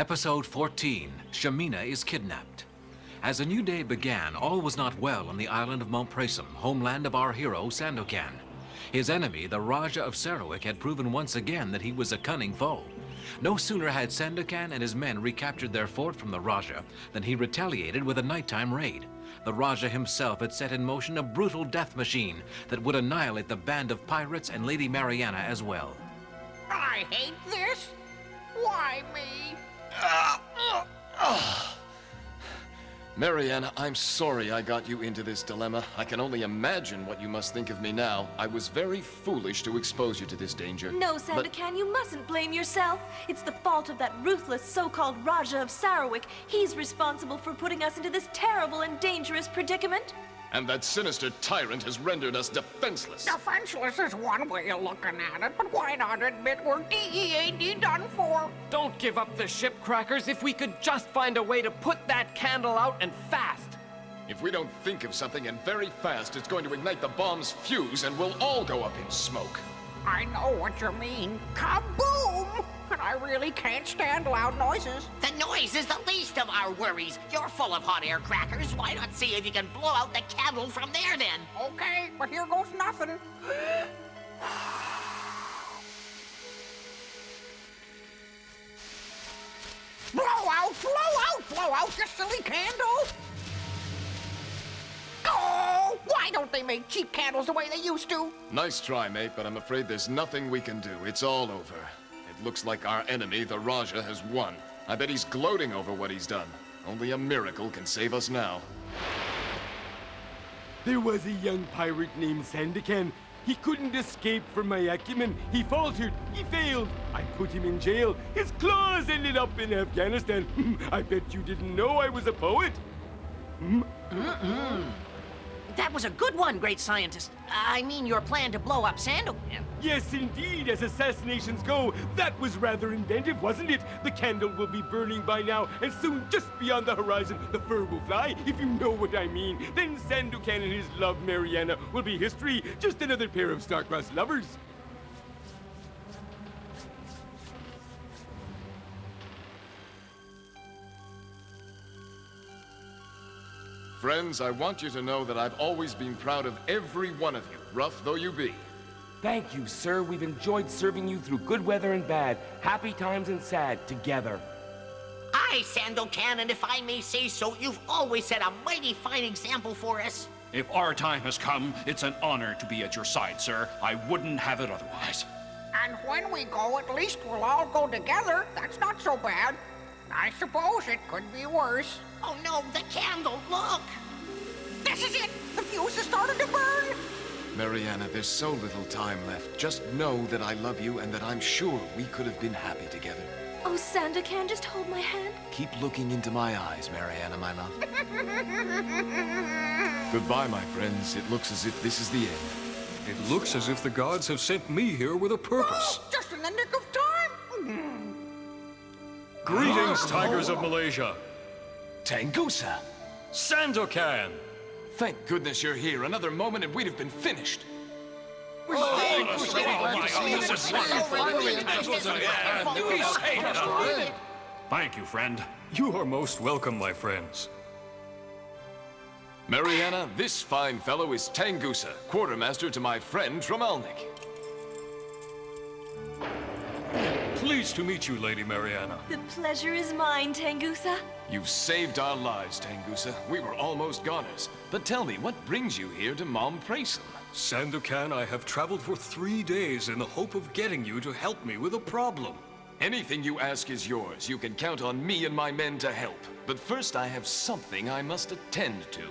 Episode 14, Shamina is kidnapped. As a new day began, all was not well on the island of Mount Presum, homeland of our hero, Sandokan. His enemy, the Rajah of Sarawak, had proven once again that he was a cunning foe. No sooner had Sandokan and his men recaptured their fort from the Rajah than he retaliated with a nighttime raid. The Rajah himself had set in motion a brutal death machine that would annihilate the band of pirates and Lady Marianna as well. I hate this. Why me? Marianna, I'm sorry I got you into this dilemma. I can only imagine what you must think of me now. I was very foolish to expose you to this danger. No, Sandokan, you mustn't blame yourself. It's the fault of that ruthless so-called Rajah of Sarawak. He's responsible for putting us into this terrible and dangerous predicament. And that sinister tyrant has rendered us defenseless. Defenseless is one way of looking at it, but why not admit we're DEAD done for? Don't give up the ship, Crackers. If we could just find a way to put that candle out and fast. If we don't think of something and very fast, it's going to ignite the bomb's fuse and we'll all go up in smoke. I know what you mean. Kaboom! And I really can't stand loud noises. The noise is the least of our worries. You're full of hot air, Crackers. Why not see if you can blow out the candle from there, then? Okay, but here goes nothing. Blow out, blow out, blow out, you silly candle! Oh, why don't they make cheap candles the way they used to? Nice try, mate, but I'm afraid there's nothing we can do. It's all over. It looks like our enemy, the Rajah, has won. I bet he's gloating over what he's done. Only a miracle can save us now. There was a young pirate named Sandokan. He couldn't escape from my acumen. He faltered. He failed. I put him in jail. His claws ended up in Afghanistan. I bet you didn't know I was a poet. That was a good one, great scientist. I mean, your plan to blow up Sandokan. Yes, indeed. As assassinations go, that was rather inventive, wasn't it? The candle will be burning by now, and soon, just beyond the horizon, the fur will fly, if you know what I mean. Then Sandokan and his love, Marianna, will be history. Just another pair of star-crossed lovers. Friends, I want you to know that I've always been proud of every one of you, rough though you be. Thank you, sir. We've enjoyed serving you through good weather and bad, happy times and sad, together. Aye, Sandokan, and if I may say so, you've always set a mighty fine example for us. If our time has come, it's an honor to be at your side, sir. I wouldn't have it otherwise. And when we go, at least we'll all go together. That's not so bad. I suppose it could be worse. Oh no, the candle, look! This is it! The fuse has started to burn! Marianna, there's so little time left. Just know that I love you and that I'm sure we could have been happy together. Oh, Sandokan, just hold my hand. Keep looking into my eyes, Marianna, my love. Goodbye, my friends. It looks as if this is the end. It looks as if the gods have sent me here with a purpose. Oh, just in the nick of time! Greetings, Tigers of Malaysia. Tangusa! Sandokan! Thank goodness you're here. Another moment and we'd have been finished. Thank you, friend. You are most welcome, my friends. Marianna, this fine fellow is Tangusa, quartermaster to my friend Tremal-Naik. Pleased to meet you, Lady Marianna. The pleasure is mine, Tangusa. You've saved our lives, Tangusa. We were almost goners. But tell me, what brings you here to Mount Presum? Sandokan, I have traveled for 3 days in the hope of getting you to help me with a problem. Anything you ask is yours. You can count on me and my men to help. But first I have something I must attend to.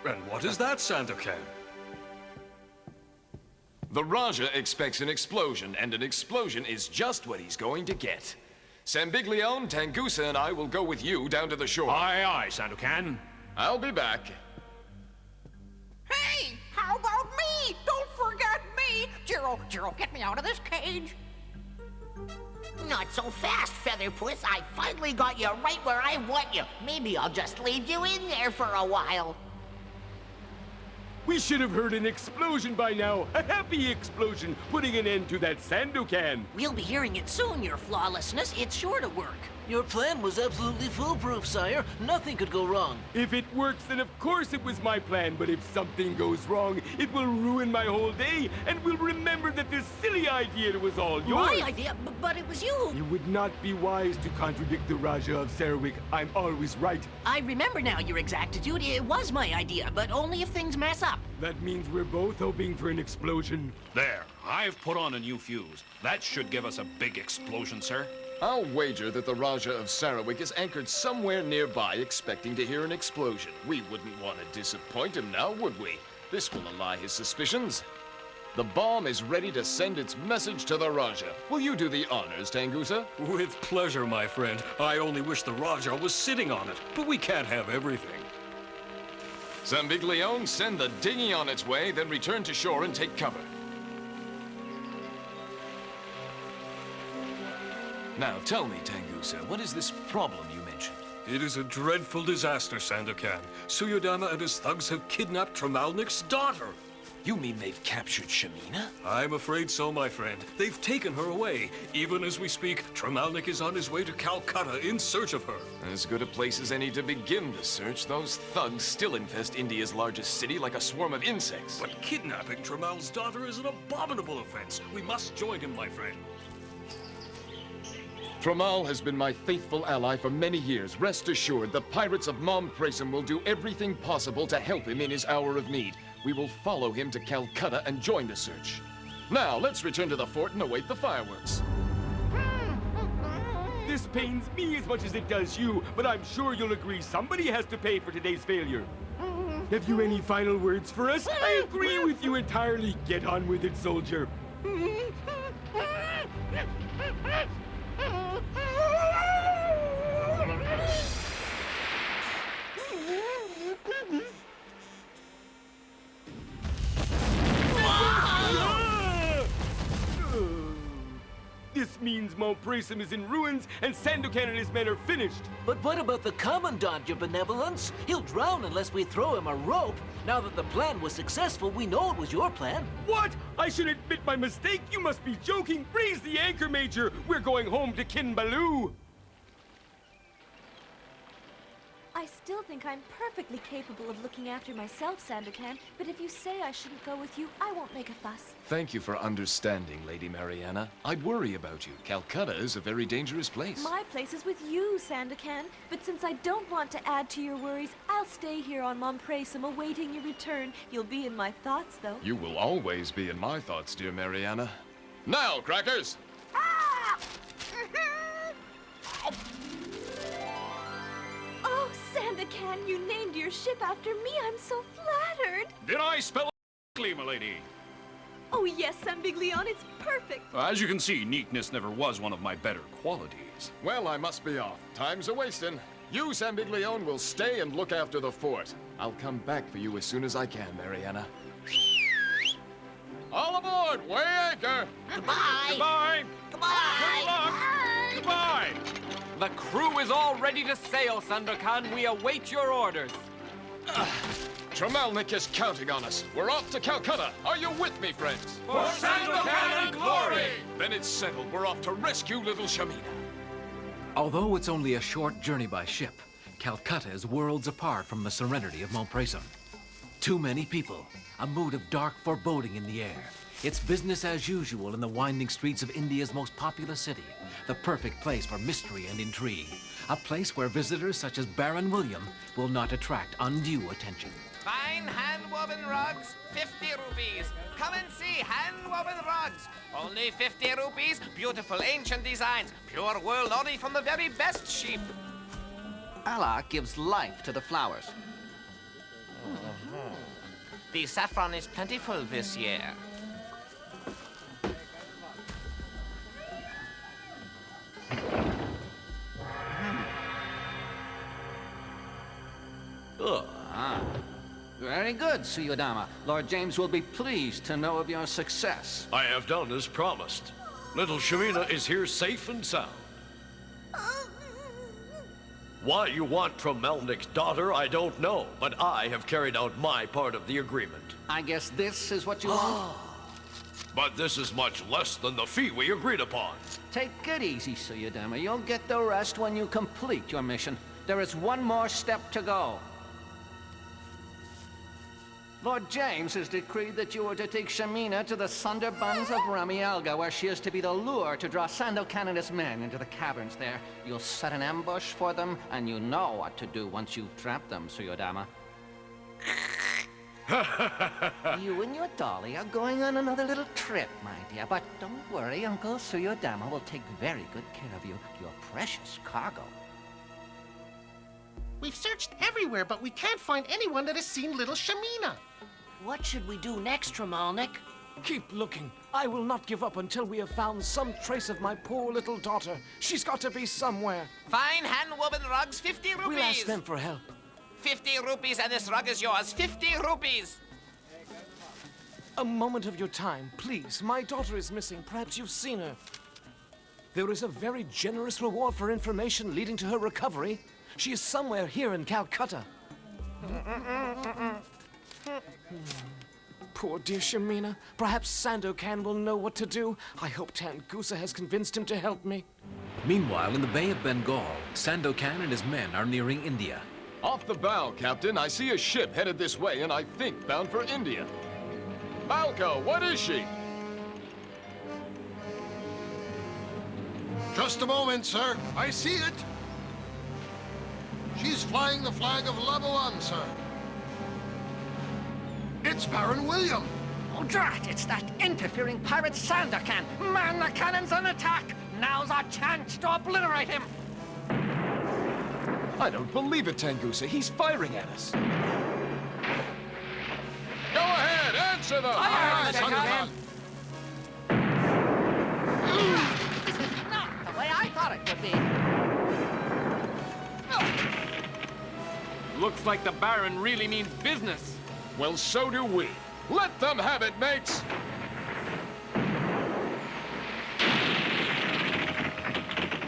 And what is that, Sandokan? The Rajah expects an explosion, and an explosion is just what he's going to get. Sambiglione, Tangusa, and I will go with you down to the shore. Aye, aye, Sandokan. I'll be back. Hey, how about me? Don't forget me! Jiro, get me out of this cage. Not so fast, Featherpuss. I finally got you right where I want you. Maybe I'll just leave you in there for a while. We should have heard an explosion by now. A happy explosion, putting an end to that Sandokan. We'll be hearing it soon, your flawlessness. It's sure to work. Your plan was absolutely foolproof, sire. Nothing could go wrong. If it works, then of course it was my plan. But if something goes wrong, it will ruin my whole day, and we'll remember that this silly idea was all yours. My idea, but it was you. You would not be wise to contradict the Rajah of Sarawak. I'm always right. I remember now your exactitude. It was my idea, but only if things mess up. That means we're both hoping for an explosion. There, I've put on a new fuse. That should give us a big explosion, sir. I'll wager that the Rajah of Sarawak is anchored somewhere nearby expecting to hear an explosion. We wouldn't want to disappoint him now, would we? This will allay his suspicions. The bomb is ready to send its message to the Rajah. Will you do the honors, Tangusa? With pleasure, my friend. I only wish the Rajah was sitting on it, but we can't have everything. Zambiglione, send the dinghy on its way, then return to shore and take cover. Now, tell me, Tangusa, what is this problem you mentioned? It is a dreadful disaster, Sandokan. Suyodama and his thugs have kidnapped Tremal-Naik's daughter. You mean they've captured Shamina? I'm afraid so, my friend. They've taken her away. Even as we speak, Tremal-Naik is on his way to Calcutta in search of her. As good a place as any to begin the search. Those thugs still infest India's largest city like a swarm of insects. But kidnapping Tremal's daughter is an abominable offense. We must join him, my friend. Tremal has been my faithful ally for many years. Rest assured, the pirates of Mom Praisam will do everything possible to help him in his hour of need. We will follow him to Calcutta and join the search. Now, let's return to the fort and await the fireworks. This pains me as much as it does you, but I'm sure you'll agree somebody has to pay for today's failure. Have you any final words for us? I agree with you entirely. Get on with it, soldier. This means Mount Praisam is in ruins and Sandokan and his men are finished. But what about the Commandant, your benevolence? He'll drown unless we throw him a rope. Now that the plan was successful, we know it was your plan. What? I should admit my mistake. You must be joking. Raise the anchor, Major. We're going home to Kinbaloo. I still think I'm perfectly capable of looking after myself, Sandokan, but if you say I shouldn't go with you, I won't make a fuss. Thank you for understanding, Lady Marianna. I'd worry about you. Calcutta is a very dangerous place. My place is with you, Sandokan, but since I don't want to add to your worries, I'll stay here on Mount Praisam awaiting your return. You'll be in my thoughts, though. You will always be in my thoughts, dear Marianna. Now, Crackers! Oh, Sandokan, you named your ship after me. I'm so flattered. Did I spell it correctly, milady? Oh, yes, Zambiglione, it's perfect. As you can see, neatness never was one of my better qualities. Well, I must be off. Time's a-wasting. You, Zambiglione, will stay and look after the fort. I'll come back for you as soon as I can, Marianna. All aboard! Weigh anchor! Goodbye. Goodbye! Goodbye. Good luck! Goodbye! The crew is all ready to sail, Sandokan. We await your orders. Tremal-Naik is counting on us. We're off to Calcutta. Are you with me, friends? For Sandokan and glory! Then it's settled. We're off to rescue little Shamina. Although it's only a short journey by ship, Calcutta is worlds apart from the serenity of Mount Praisam. Too many people, a mood of dark foreboding in the air. It's business as usual in the winding streets of India's most populous city, the perfect place for mystery and intrigue. A place where visitors such as Baron William will not attract undue attention. Fine hand-woven rugs, 50 rupees. Come and see hand-woven rugs. Only 50 rupees, beautiful ancient designs, pure wool only from the very best sheep. Allah gives life to the flowers. The saffron is plentiful this year. Very good, Suyodama. Lord James will be pleased to know of your success. I have done as promised. Little Shamina is here safe and sound. Why you want Tremal-Naik's daughter, I don't know, but I have carried out my part of the agreement. I guess this is what you want? But this is much less than the fee we agreed upon. Take it easy, Dama. You'll get the rest when you complete your mission. There is one more step to go. Lord James has decreed that you are to take Shamina to the Sundarbans of Ramialga, where she is to be the lure to draw Sandokan and his men into the caverns there. You'll set an ambush for them, and you know what to do once you've trapped them, Dama. You and your dolly are going on another little trip, my dear. But don't worry, Uncle Dama will take very good care of you, your precious cargo. We've searched everywhere, but we can't find anyone that has seen little Shamina. What should we do next, Tremal-Naik? Keep looking. I will not give up until we have found some trace of my poor little daughter. She's got to be somewhere. Fine hand-woven rugs, 50 rupees. We'll ask them for help. 50 rupees and this rug is yours. 50 rupees. A moment of your time, please. My daughter is missing. Perhaps you've seen her. There is a very generous reward for information leading to her recovery. She is somewhere here in Calcutta. Poor dear Shamina. Perhaps Sandokan will know what to do. I hope Tangusa has convinced him to help me. Meanwhile, in the Bay of Bengal, Sandokan and his men are nearing India. Off the bow, Captain. I see a ship headed this way and I think bound for India. Malco, what is she? Just a moment, sir. I see it. She's flying the flag of Labuan, sir. It's Baron William. Oh, drat! It's that interfering pirate Sandokan. Man, the cannon's on attack. Now's our chance to obliterate him. I don't believe it, Tangusa. He's firing at us. Go ahead, answer them! Fire, Sandokan! This is not the way I thought it would be. Looks like the Baron really means business. Well, so do we. Let them have it, mates!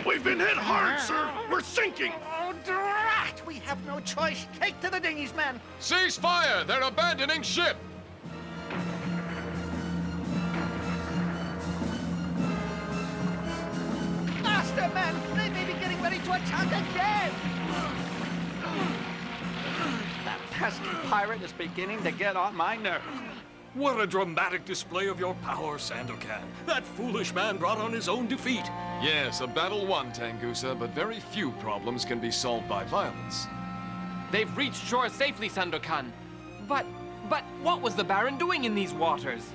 We've been hit hard, sir. We're sinking. Oh, drat! We have no choice. Take to the dinghies, men. Cease fire! They're abandoning ship! Faster, men! They may be getting ready to attack again! That pesky pirate is beginning to get on my nerves. What a dramatic display of your power, Sandokan. That foolish man brought on his own defeat. Yes, a battle won, Tangusa, but very few problems can be solved by violence. They've reached shore safely, Sandokan. But what was the Baron doing in these waters?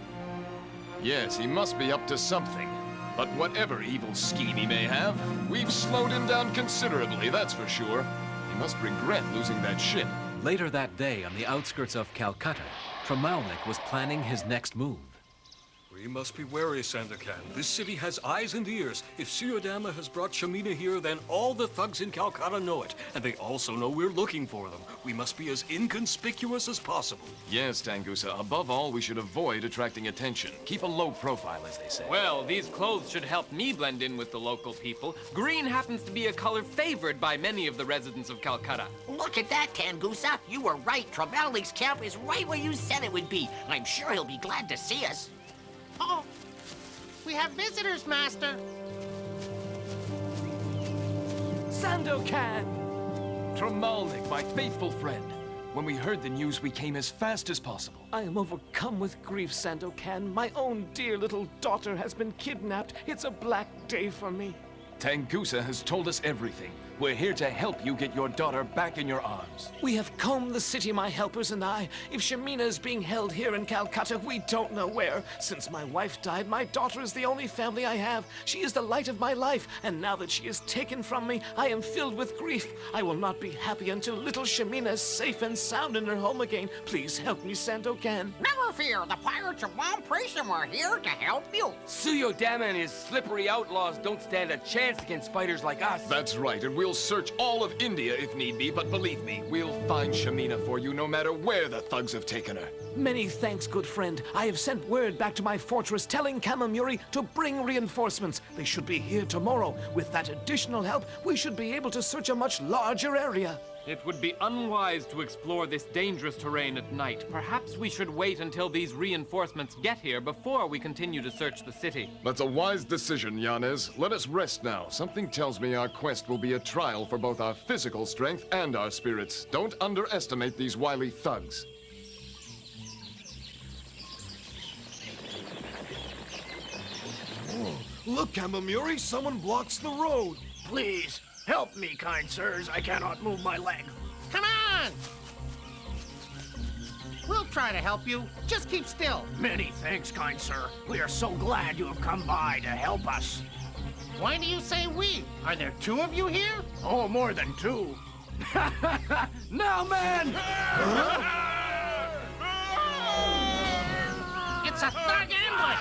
Yes, he must be up to something. But whatever evil scheme he may have, we've slowed him down considerably, that's for sure. He must regret losing that ship. Later that day, on the outskirts of Calcutta, Tremal-Naik was planning his next move. We must be wary, Sandokan. This city has eyes and ears. If Dama has brought Shamina here, then all the thugs in Calcutta know it. And they also know we're looking for them. We must be as inconspicuous as possible. Yes, Tangusa. Above all, we should avoid attracting attention. Keep a low profile, as they say. Well, these clothes should help me blend in with the local people. Green happens to be a color favored by many of the residents of Calcutta. Look at that, Tangusa. You were right. Tremal-Naik's camp is right where you said it would be. I'm sure he'll be glad to see us. Oh, we have visitors, Master. Sandokan! Tremal-Naik, my faithful friend. When we heard the news, we came as fast as possible. I am overcome with grief, Sandokan. My own dear little daughter has been kidnapped. It's a black day for me. Tangusa has told us everything. We're here to help you get your daughter back in your arms. We have combed the city, my helpers and I. If Shamina is being held here in Calcutta, we don't know where. Since my wife died, my daughter is the only family I have. She is the light of my life, and now that she is taken from me, I am filled with grief. I will not be happy until little Shamina is safe and sound in her home again. Please help me, Sandokan. Never fear, the pirates of Mount Presim are here to help you. Dama and his slippery outlaws don't stand a chance against fighters like us. That's right, and we'll search all of India if need be, but believe me, we'll find Shamina for you no matter where the thugs have taken her. Many thanks, good friend. I have sent word back to my fortress telling Kamamuri to bring reinforcements. They should be here tomorrow. With that additional help, we should be able to search a much larger area. It would be unwise to explore this dangerous terrain at night. Perhaps we should wait until these reinforcements get here before we continue to search the city. That's a wise decision, Yanez. Let us rest now. Something tells me our quest will be a trial for both our physical strength and our spirits. Don't underestimate these wily thugs. Oh, look, Kamamuri, someone blocks the road. Please, help me, kind sirs. I cannot move my leg. Come on! We'll try to help you. Just keep still. Many thanks, kind sir. We are so glad you have come by to help us. Why do you say we? Are there two of you here? Oh, more than two. Now, man! It's a thug ambush!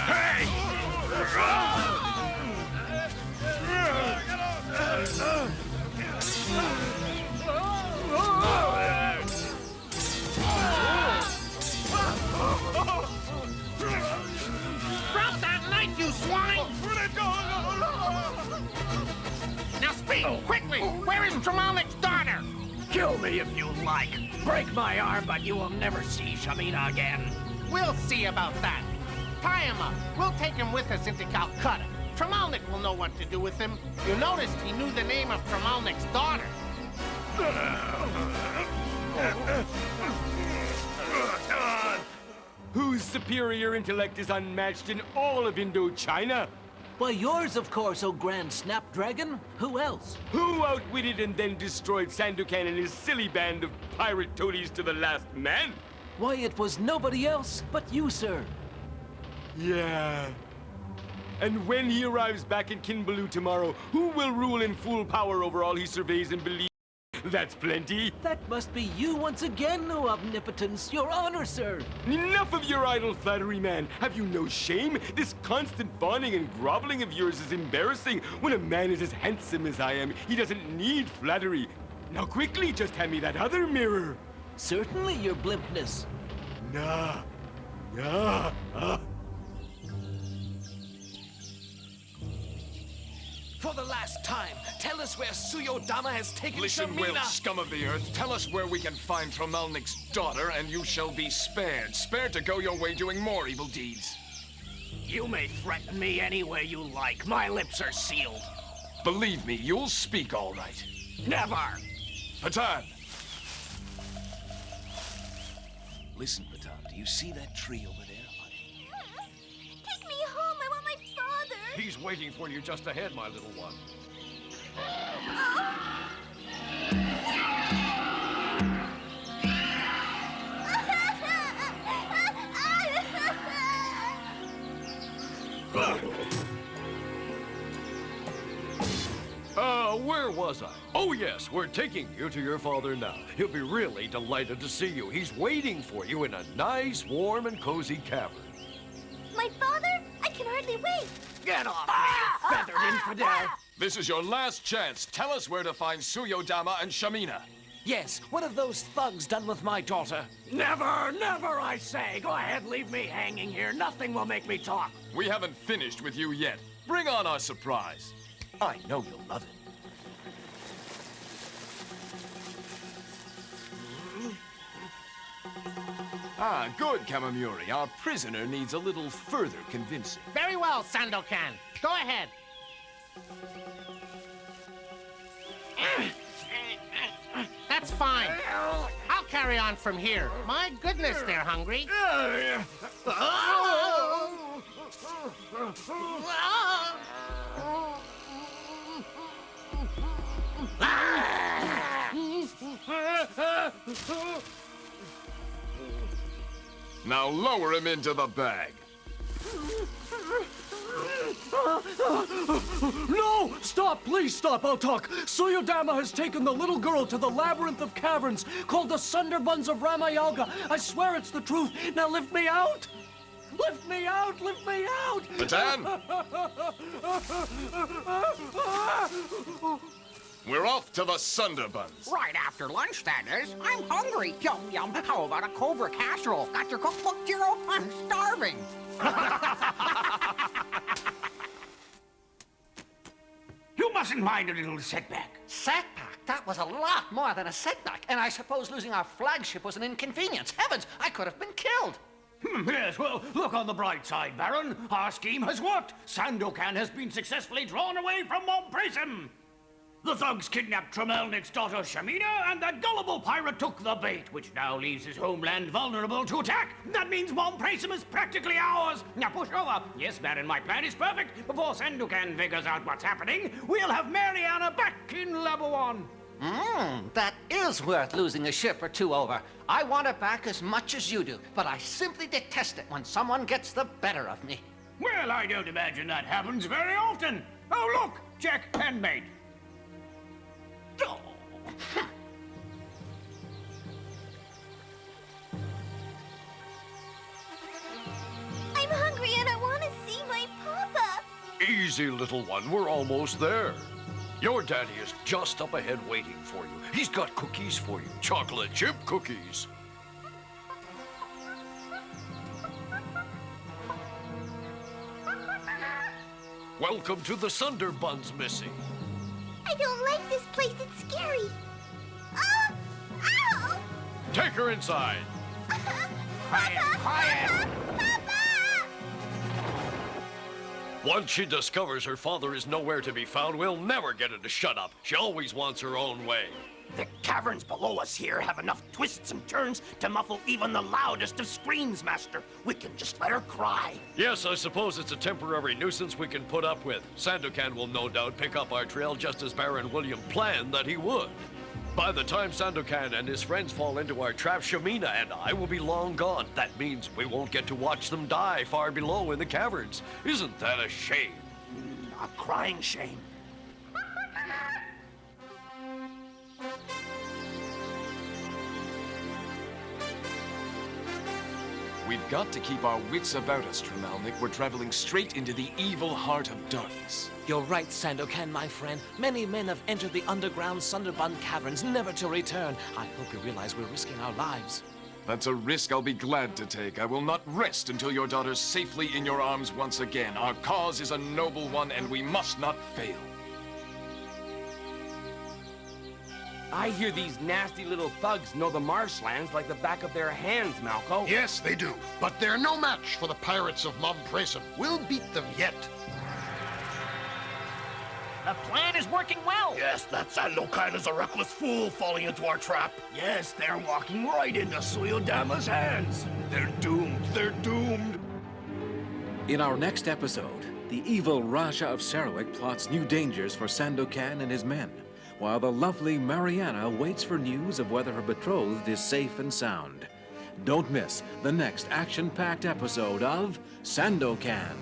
Hey! Drop that knife, you swine! Now speak, quickly! Where is Tremal-Naik's daughter? Kill me if you like. Break my arm, but you will never see Shamina again. We'll see about that. Tie him up. We'll take him with us into Calcutta. Tremal-Naik will know what to do with him. You noticed he knew the name of Tremal-Naik's daughter. Whose superior intellect is unmatched in all of Indochina? Why, yours, of course, oh grand snapdragon. Who else? Who outwitted and then destroyed Sandokan and his silly band of pirate toadies to the last man? Why, it was nobody else but you, sir. Yeah. And when he arrives back in Kinbaloo tomorrow, who will rule in full power over all he surveys and believes? That's plenty. That must be you once again, O Omnipotence, your honor, sir. Enough of your idle flattery, man. Have you no shame? This constant fawning and groveling of yours is embarrassing. When a man is as handsome as I am, he doesn't need flattery. Now quickly, just hand me that other mirror. Certainly, your blimpness. Nah. For the last time, tell us where Dama has taken Listen, Shamina. well, scum of the earth. Tell us where we can find Tremal-Naik's daughter, and you shall be spared. Spared to go your way doing more evil deeds. You may threaten me any way you like. My lips are sealed. Believe me, you'll speak all right. Never! Patan! Listen, Patan, do you see that tree over there? Take me home. I want my father. He's waiting for you just ahead, my little one. Where was I? Oh, yes, we're taking you to your father now. He'll be really delighted to see you. He's waiting for you in a nice, warm, and cozy cavern. My father? I can hardly wait. Get off me, you feathered infidel! This is your last chance. Tell us where to find Dama and Shamina. Yes, what have those thugs done with my daughter? Never, never, I say! Go ahead, leave me hanging here. Nothing will make me talk. We haven't finished with you yet. Bring on our surprise. I know you'll love it. Ah, good, Kamamuri. Our prisoner needs a little further convincing. Very well, Sandokan. Go ahead. That's fine. I'll carry on from here. My goodness, they're hungry. Now lower him into the bag. No! Stop! Please stop! I'll talk! Dama has taken the little girl to the labyrinth of caverns called the Sunderbuns of Ramayalga. I swear it's the truth. Now lift me out! Lift me out! Lift me out! Patan! We're off to the Sunderbuns. Right after lunch, that is. I'm hungry. Yum, yum. How about a cobra casserole? Got your cookbook, Jiro? I'm starving. You mustn't mind a little setback. Setback? That was a lot more than a setback. And I suppose losing our flagship was an inconvenience. Heavens, I could have been killed. Yes, well, look on the bright side, Baron. Our scheme has worked. Sandokan has been successfully drawn away from Mont Presim. The thugs kidnapped Tremal-Naik's daughter, Shamina, and that gullible pirate took the bait, which now leaves his homeland vulnerable to attack. That means Mont Presim is practically ours. Now push over. Yes, Baron, my plan is perfect. Before Sandokan figures out what's happening, we'll have Marianna back in level 1. That is worth losing a ship or two over. I want it back as much as you do, but I simply detest it when someone gets the better of me. Well, I don't imagine that happens very often. Oh, look, check handmade. I'm hungry and I want to see my papa. Easy, little one. We're almost there. Your daddy is just up ahead waiting for you. He's got cookies for you. Chocolate chip cookies. Welcome to the Sunderbuns, Missy. I don't like this place. It's scary. Oh! Ow! Take her inside. Quiet! Once she discovers her father is nowhere to be found, we'll never get her to shut up. She always wants her own way. The caverns below us here have enough twists and turns to muffle even the loudest of screams, Master. We can just let her cry. Yes, I suppose it's a temporary nuisance we can put up with. Sandokan will no doubt pick up our trail just as Baron William planned that he would. By the time Sandokan and his friends fall into our trap, Shamina and I will be long gone. That means we won't get to watch them die far below in the caverns. Isn't that a shame? A crying shame. We've got to keep our wits about us, Tremal-Naik. We're traveling straight into the evil heart of darkness. You're right, Sandokan, my friend. Many men have entered the underground Sunderbun caverns, never to return. I hope you realize we're risking our lives. That's a risk I'll be glad to take. I will not rest until your daughter's safely in your arms once again. Our cause is a noble one, and we must not fail. I hear these nasty little thugs know the marshlands like the back of their hands, Malco. Yes, they do. But they're no match for the pirates of Mont Presim. We'll beat them yet. The plan is working well. Yes, that Sandokan is a reckless fool falling into our trap. Yes, they're walking right into Dama's hands. They're doomed. They're doomed. In our next episode, the evil Rajah of Sarawak plots new dangers for Sandokan and his men, while the lovely Marianna waits for news of whether her betrothed is safe and sound. Don't miss the next action-packed episode of Sandokan.